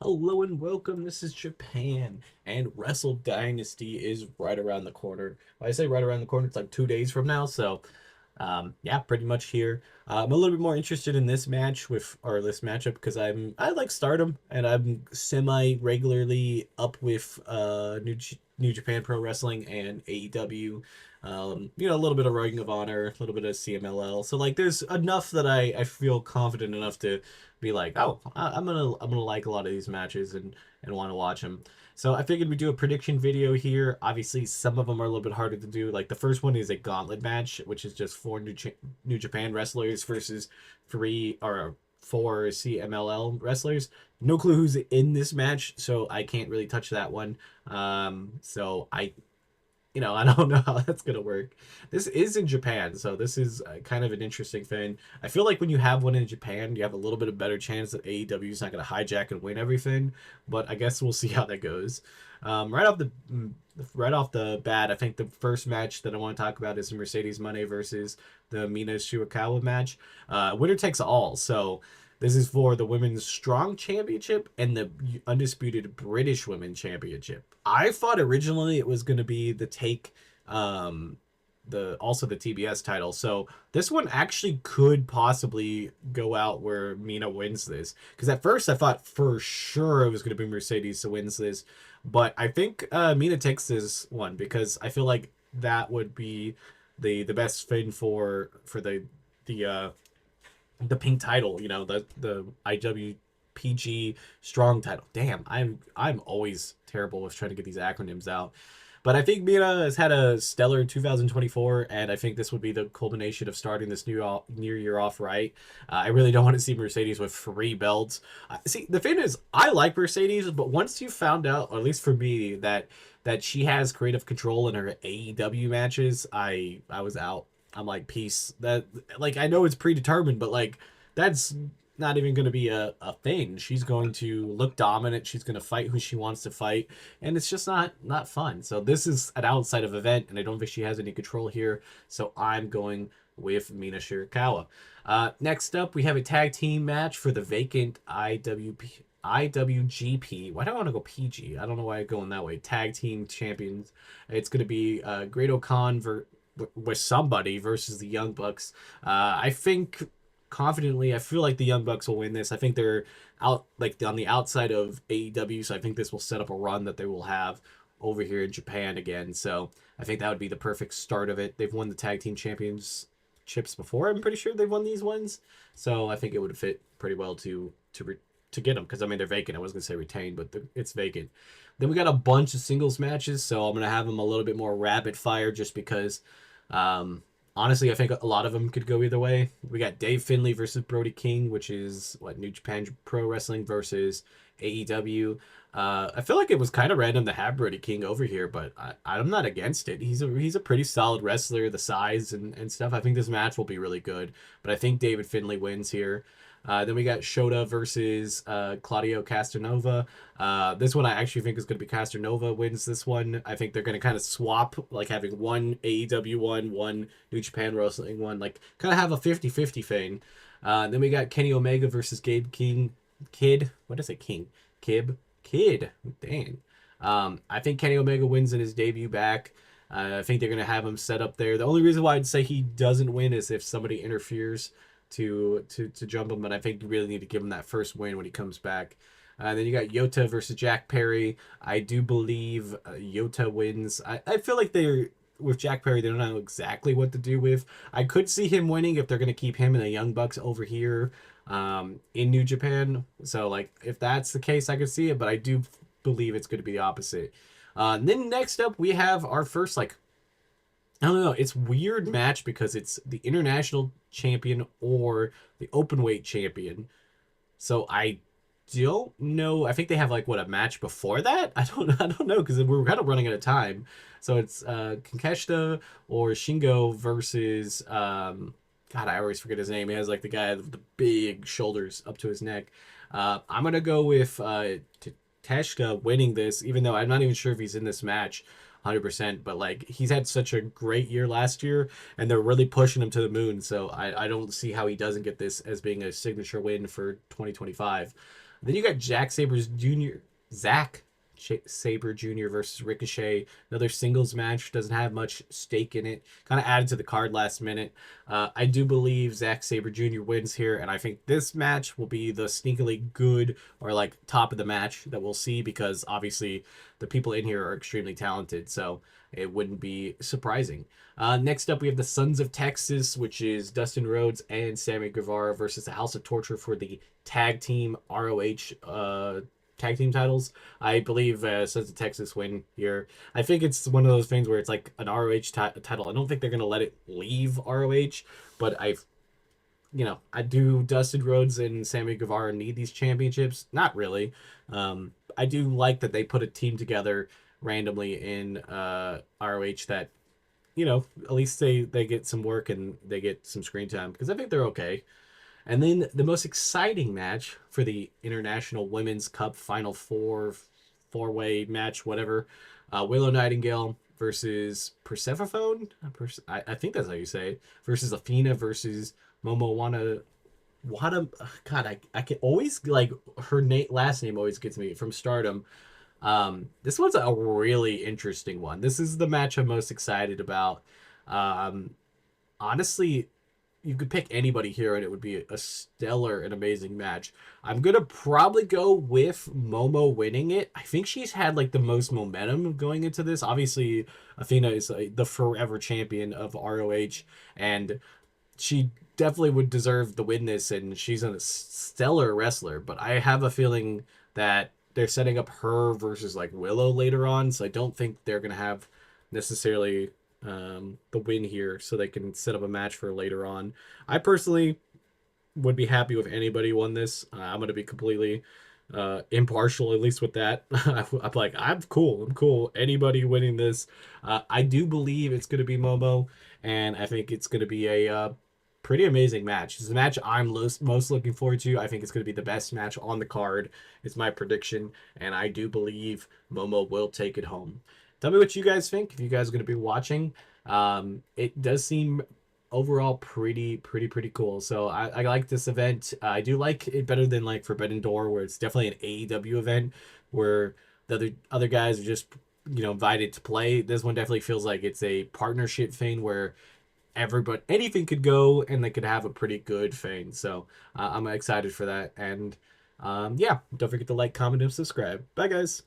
Hello and welcome. This is Japan, and Wrestle Dynasty is right around the corner. When I say right around the corner, it's like 2 days from now. So, yeah, pretty much here. I'm a little bit more interested in this match or this matchup because I like Stardom, and I'm semi regularly up with New Japan Pro Wrestling and AEW. A little bit of Ring of Honor, a little bit of CMLL. So like, there's enough that I feel confident enough to be like, oh, I'm gonna like a lot of these matches and want to watch them. So I figured we'd do a prediction video here. Obviously, some of them are a little bit harder to do. Like the first one is a gauntlet match, which is just four New Japan wrestlers versus three or four CMLL wrestlers. No clue who's in this match, so I can't really touch that one. So I don't know how that's gonna work. This is in Japan, so this is kind of an interesting thing. I feel like when you have one in Japan, you have a little bit of better chance that AEW is not gonna hijack and win everything. But I guess we'll see how that goes. Right off the bat, I think the first match that I want to talk about is Mercedes Moné versus the Mina Shirakawa match. Winner takes all. So this is for the Women's Strong Championship and the Undisputed British Women Championship. I thought originally it was going to be um, the TBS title. So this one actually could possibly go out where Mina wins this. Because at first I thought for sure it was going to be Mercedes who wins this, but I think Mina takes this one because I feel like that would be the best thing for the uh the pink title, the IWPG strong title. Damn, I'm always terrible with trying to get these acronyms out. But I think Mira has had a stellar 2024, and I think this would be the culmination of starting this new year off right. I really don't want to see Mercedes with three belts. See, the thing is, I like Mercedes, but once you found out, or at least for me, that she has creative control in her AEW matches, I was out. I'm like, peace. That, like, I know it's predetermined, but like that's not even going to be a thing. She's going to look dominant. She's going to fight who she wants to fight, and it's just not fun. So this is an outside of event, and I don't think she has any control here. So I'm going with Mina Shirakawa. Next up, we have a tag team match for the vacant IWGP. Why do I want to go PG? I don't know why I'm going that way. Tag team champions. It's going to be Great O'Khan with somebody versus the Young Bucks. I think confidently, I feel like the Young Bucks will win this. I think they're out like on the outside of AEW, so I think this will set up a run that they will have over here in Japan again. So I think that would be the perfect start of it. They've won the tag team championships before. I'm pretty sure they've won these ones, so I think it would fit pretty well to get them because I mean they're vacant. I was gonna say retained, but it's vacant. Then we got a bunch of singles matches, so I'm gonna have them a little bit more rapid fire just because. Um, Honestly, I think a lot of them could go either way. We got Dave Finlay versus Brody King, which is what New Japan Pro Wrestling versus AEW. I feel like it was kind of random to have Brody King over here, but I'm not against it. He's a pretty solid wrestler, the size and stuff. I think this match will be really good, but I think David Finlay wins here. Then we got Shota versus Claudio Castanova. This one I actually think is going to be Castanova wins this one. I think they're going to kind of swap, like having one AEW one New Japan Wrestling one, like kind of have a 50-50 thing. Then we got Kenny Omega versus Gabe King. Kid. What is it? King. Kib. Kid. Dang. I think Kenny Omega wins in his debut back. I think they're going to have him set up there. The only reason why I'd say he doesn't win is if somebody interferes to jump him, but I think you really need to give him that first win when he comes back. Then you got Yota versus Jack Perry. I do believe Yota wins. I feel like they're with Jack Perry, they don't know exactly what to do with. I could see him winning if they're going to keep him and the Young Bucks over here in New Japan. So, like, if that's the case, I could see it, but I do believe it's going to be the opposite. Then next up, we have our first, like, I don't know. It's weird match because it's the international champion or the open weight champion. So I don't know. I think they have like what a match before that. I don't know because we're kind of running out of time. So it's Kankeshita or Shingo versus God, I always forget his name. He has like the guy with the big shoulders up to his neck. I'm gonna go with Teshka winning this, even though I'm not even sure if he's in this match 100%. But like he's had such a great year last year, and they're really pushing him to the moon. So I don't see how he doesn't get this as being a signature win for 2025. Then you got Zack Saber Jr. versus Ricochet. Another singles match, doesn't have much stake in it. Kind of added to the card last minute. I do believe Zack Saber Jr. wins here, and I think this match will be the sneakily good or like top of the match that we'll see, because obviously the people in here are extremely talented, so it wouldn't be surprising. Next up, we have the Sons of Texas, which is Dustin Rhodes and Sammy Guevara versus the House of Torture for the tag team ROH tag team titles. I believe Sons of Texas win here. I think it's one of those things where it's like an ROH title. I don't think they're going to let it leave ROH, but I do. Dustin Rhodes and Sammy Guevara need these championships. Not really. I do like that they put a team together randomly in ROH that, at least they get some work and they get some screen time, because I think they're okay. And then the most exciting match for the International Women's Cup Final four-way match, whatever. Willow Nightingale versus Persephone. I think that's how you say it. Versus Athena versus Momo Wada. God, I can always, like, her last name always gets me, from Stardom. This one's a really interesting one. This is the match I'm most excited about. Um, Honestly, you could pick anybody here and it would be a stellar and amazing match. I'm gonna probably go with Momo winning it. I think she's had like the most momentum going into this. Obviously, Athena is the forever champion of ROH, and she definitely would deserve the win this, and she's a stellar wrestler. But I have a feeling that they're setting up her versus like Willow later on, so I don't think they're gonna have necessarily the win here, so they can set up a match for later on. I personally would be happy if anybody won this. I'm going to be completely impartial, at least with that. I'm like, I'm cool. I'm cool. Anybody winning this. I do believe it's going to be Momo, and I think it's going to be a pretty amazing match. It's the match I'm most looking forward to. I think it's going to be the best match on the card. It's my prediction, and I do believe Momo will take it home. Tell me what you guys think, if you guys are going to be watching. It does seem overall pretty cool. So I like this event. I do like it better than like Forbidden Door, where it's definitely an AEW event where the other guys are just invited to play. This one definitely feels like it's a partnership thing where anything could go and they could have a pretty good thing. So I'm excited for that. And yeah, don't forget to like, comment, and subscribe. Bye, guys.